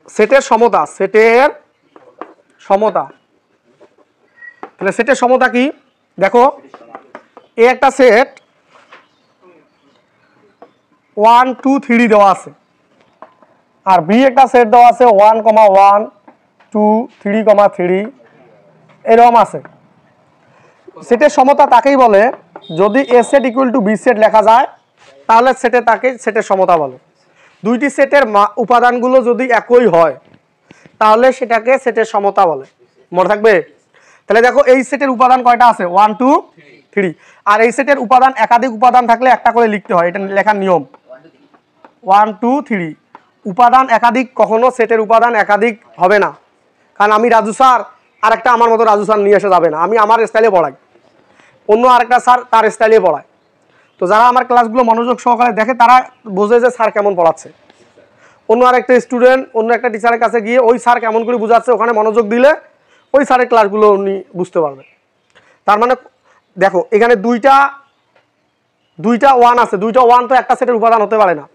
সেটের সমতা, সেটের সমতা। তাহলে সেটের সমতা কি দেখো, এ একটা সেট 1 2 3 দেওয়া আছে, আর বি একটা সেট দেওয়া আছে 1 1 2 3 3 এরকম আছে। সেটের সমতা তাকেই বলে যদি A set equal to B set লেখা যায় তাহলে সেটে তাকে সেটের সমতা বলে। দুইটি সেটের উপাদানগুলো যদি একই হয় তাহলে সেটাকে সেটের সমতা বলে, মনে থাকবে। তাহলে দেখো এই সেটের উপাদান কয়টা আছে 1 2 3, আর এই সেটের উপাদান একাধিক উপাদান থাকলে একটা করে লিখতে হয়, এটা লেখার নিয়ম 1 2 3। উপাদান একাধিক, কখনো সেটের উপাদান একাধিক হবে না, কারণ আমি রাজু স্যার আরেকটা আমার মতো রাজু স্যার নিয়ে এসে যাবে না, আমি আমার স্টাইলে পড়াই, অন্য আরেকটা স্যার তার স্টাইলে পড়ায়। তো যারা আমার ক্লাসগুলো মনোযোগ সহকারে দেখে তারা বোঝে যে স্যার কেমন পড়াচ্ছে। অন্য আরেকটা স্টুডেন্ট অন্য একটা টিচারের কাছে গিয়ে ওই স্যার কেমন করে বোঝাচ্ছে ওখানে মনোযোগ দিলে ওই স্যারের ক্লাসগুলো উনি বুঝতে পারবে। তার মানে দেখো এখানে দুইটা 1 আছে, দুইটা 1 তো একটা সেটের উপাদান হতে পারে না।